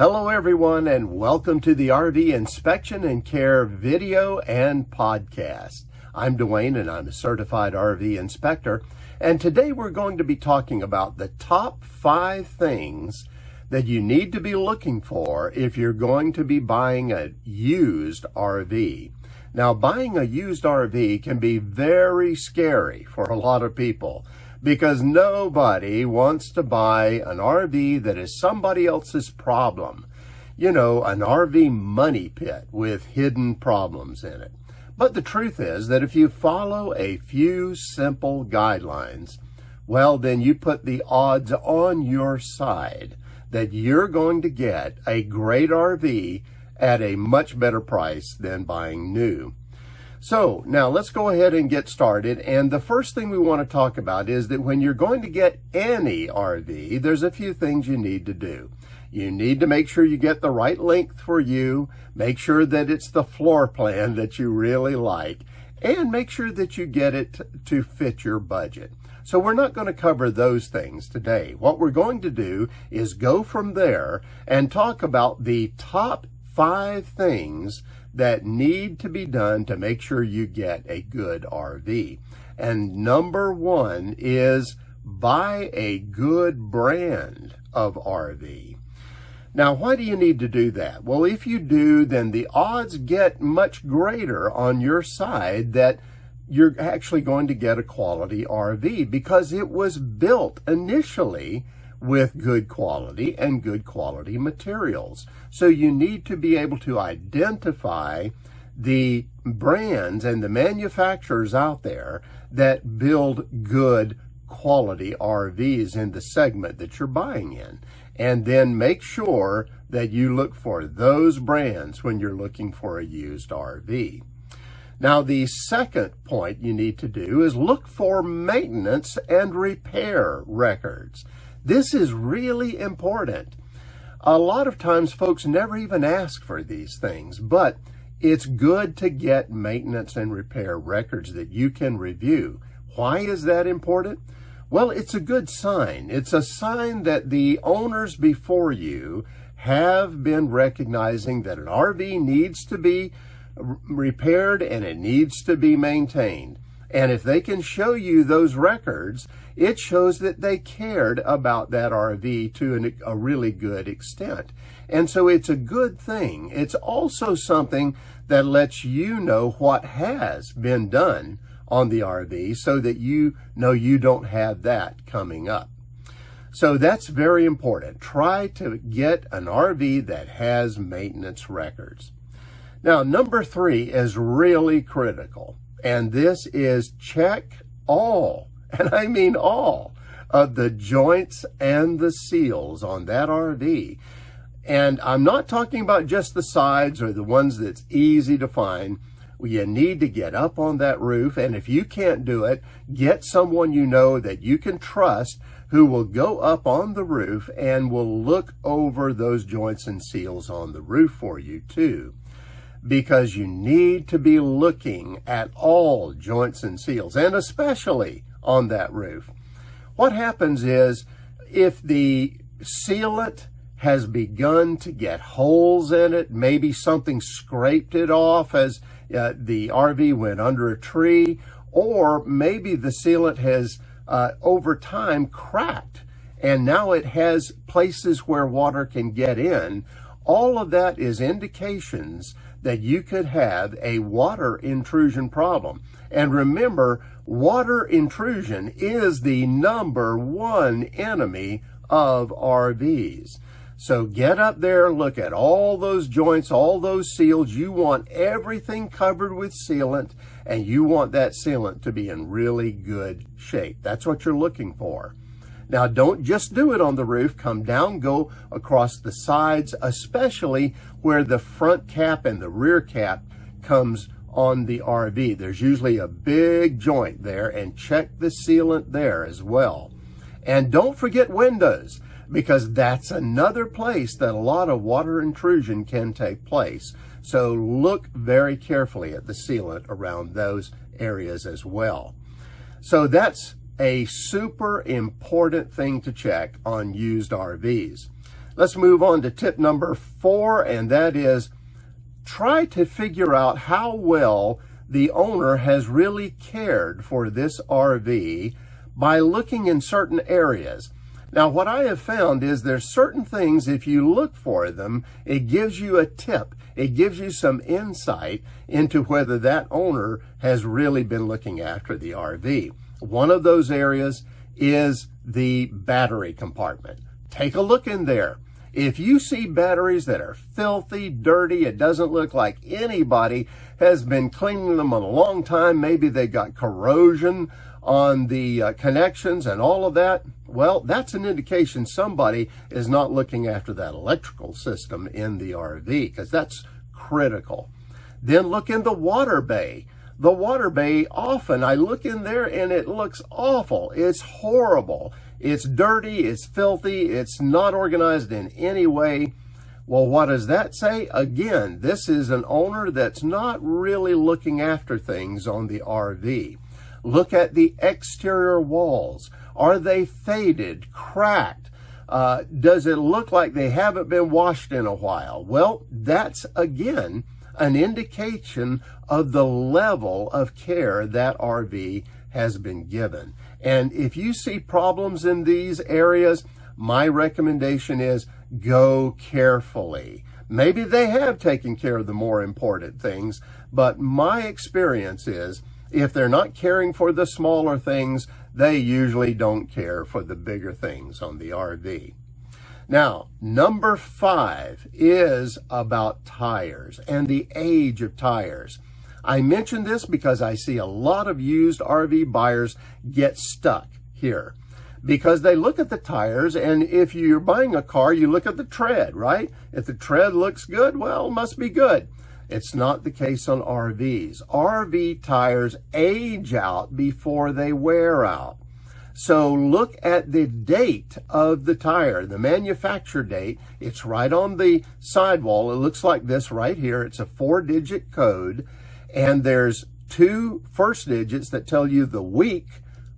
Hello everyone, and welcome to the RV Inspection and Care video and podcast. I'm Dwayne and I'm a certified RV inspector, and today we're going to be talking about the top 5 things that you need to be looking for if you're going to be buying a used RV. Now, buying a used RV can be very scary for a lot of people, because nobody wants to buy an RV that is somebody else's problem. You know, an RV money pit with hidden problems in it. But the truth is that if you follow a few simple guidelines, well, then you put the odds on your side that you're going to get a great RV at a much better price than buying new. So now let's go ahead and get started. And the first thing we want to talk about is that when you're going to get any RV, there's a few things you need to do. You need to make sure you get the right length for you, make sure that it's the floor plan that you really like, and make sure that you get it to fit your budget. So we're not going to cover those things today. What we're going to do is go from there and talk about the top 5 things that need to be done to make sure you get a good RV. And number 1 is buy a good brand of RV. Now, why do you need to do that? Well, if you do, then the odds get much greater on your side that you're actually going to get a quality RV, because it was built initially with good quality and good quality materials. So you need to be able to identify the brands and the manufacturers out there that build good quality RVs in the segment that you're buying in. And then make sure that you look for those brands when you're looking for a used RV. Now, the second point you need to do is look for maintenance and repair records. This is really important. A lot of times folks never even ask for these things, but it's good to get maintenance and repair records that you can review. Why is that important? Well, it's a good sign. It's a sign that the owners before you have been recognizing that an RV needs to be repaired and it needs to be maintained. And if they can show you those records, it shows that they cared about that RV to a really good extent. And so it's a good thing. It's also something that lets you know what has been done on the RV so that you know you don't have that coming up. So that's very important. Try to get an RV that has maintenance records. Now, number 3 is really critical. And this is check all, and I mean all, of the joints and the seals on that RV. And I'm not talking about just the sides or the ones that's easy to find. You need to get up on that roof, and if you can't do it, get someone you know that you can trust who will go up on the roof and will look over those joints and seals on the roof for you too. Because you need to be looking at all joints and seals, and especially on that roof. What happens is, if the sealant has begun to get holes in it, maybe something scraped it off as the RV went under a tree, or maybe the sealant has over time cracked, and now it has places where water can get in. All of that is indications that you could have a water intrusion problem. And remember, water intrusion is the number 1 enemy of RVs. So get up there, look at all those joints, all those seals. You want everything covered with sealant, and you want that sealant to be in really good shape. That's what you're looking for. Now, don't just do it on the roof. Come down, go across the sides, especially where the front cap and the rear cap comes on the RV. There's usually a big joint there, and check the sealant there as well. And don't forget windows, because that's another place that a lot of water intrusion can take place. So look very carefully at the sealant around those areas as well. So that's a super important thing to check on used RVs. Let's move on to tip number 4, and that is try to figure out how well the owner has really cared for this RV by looking in certain areas. Now, what I have found is there's certain things, if you look for them, it gives you a tip. It gives you some insight into whether that owner has really been looking after the RV. One of those areas is the battery compartment. Take a look in there. If you see batteries that are filthy, dirty, it doesn't look like anybody has been cleaning them in a long time, maybe they got corrosion on the connections and all of that, well, that's an indication somebody is not looking after that electrical system in the RV, because that's critical. Then look in the water bay. The water bay, often I look in there and it looks awful. It's horrible. It's dirty, it's filthy, it's not organized in any way. Well, what does that say? Again, this is an owner that's not really looking after things on the RV. Look at the exterior walls. Are they faded, cracked? Does it look like they haven't been washed in a while? Well, that's, again, an indication of the level of care that RV has been given. And if you see problems in these areas, my recommendation is go carefully. Maybe they have taken care of the more important things, but my experience is if they're not caring for the smaller things, they usually don't care for the bigger things on the RV. Now, number 5 is about tires and the age of tires. I mention this because I see a lot of used RV buyers get stuck here because they look at the tires, and if you're buying a car, you look at the tread, right? If the tread looks good, well, it must be good. It's not the case on RVs. RV tires age out before they wear out. So look at the date of the tire, the manufacture date. It's right on the sidewall. It looks like this right here. It's a 4-digit code, and there's 2 first digits that tell you the week,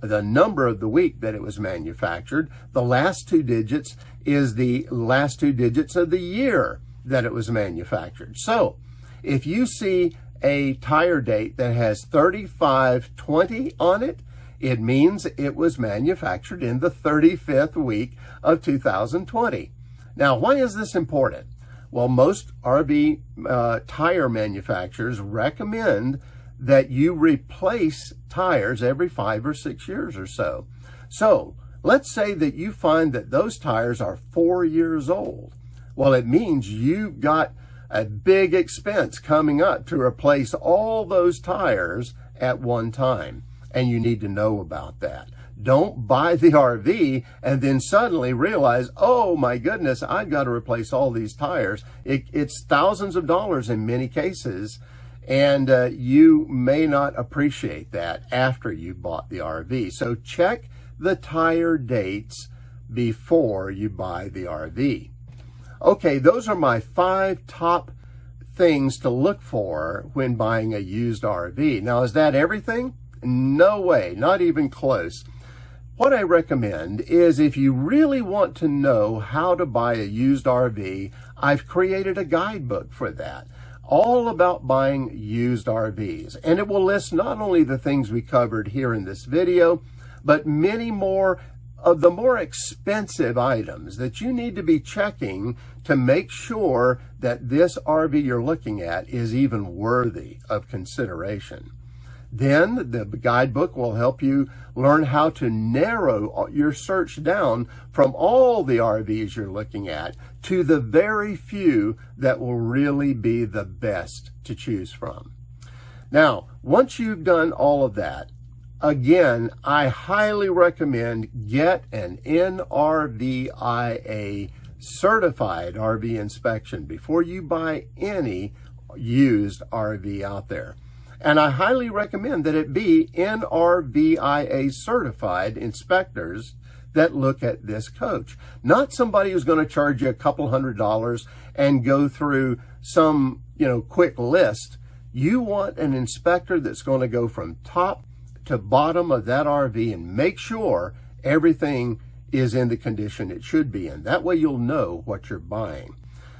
the number of the week that it was manufactured. The last 2 digits is the last 2 digits of the year that it was manufactured. So if you see a tire date that has 3520 on it, it means it was manufactured in the 35th week of 2020. Now, why is this important? Well, most RV tire manufacturers recommend that you replace tires every 5 or 6 years or so. So let's say that you find that those tires are 4 years old. Well, it means you've got a big expense coming up to replace all those tires at one time, and you need to know about that. Don't buy the RV and then suddenly realize, oh my goodness, I've got to replace all these tires. It's thousands of dollars in many cases, and you may not appreciate that after you bought the RV. So check the tire dates before you buy the RV. Okay, those are my 5 top things to look for when buying a used RV. Now, is that everything? No way, not even close. What I recommend is if you really want to know how to buy a used RV, I've created a guidebook for that, all about buying used RVs. And it will list not only the things we covered here in this video, but many more of the more expensive items that you need to be checking to make sure that this RV you're looking at is even worthy of consideration. Then the guidebook will help you learn how to narrow your search down from all the RVs you're looking at to the very few that will really be the best to choose from. Now, once you've done all of that, again, I highly recommend get an NRVIA certified RV inspection before you buy any used RV out there. And I highly recommend that it be NRVIA certified inspectors that look at this coach. Not somebody who's going to charge you a couple $100 and go through some, quick list. You want an inspector that's going to go from top to bottom of that RV and make sure everything is in the condition it should be in. That way you'll know what you're buying.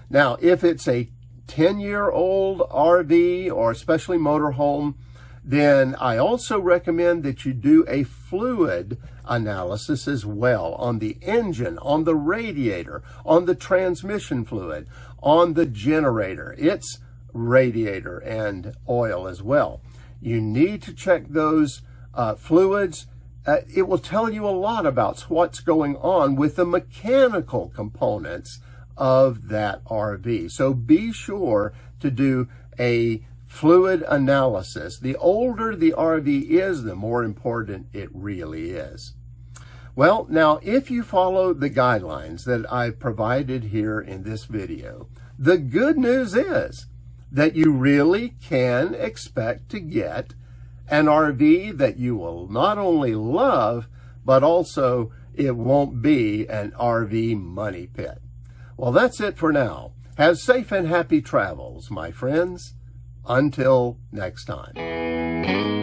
Now, if it's a 10-year-old RV or especially motorhome, then I also recommend that you do a fluid analysis as well on the engine, on the radiator, on the transmission fluid, on the generator, its radiator and oil as well. You need to check those fluids. It will tell you a lot about what's going on with the mechanical components of that RV. So be sure to do a fluid analysis. The older the RV is, the more important it really is. Well, now, if you follow the guidelines that I've provided here in this video, the good news is that you really can expect to get an RV that you will not only love, but also it won't be an RV money pit. Well, that's it for now. Have safe and happy travels, my friends. Until next time.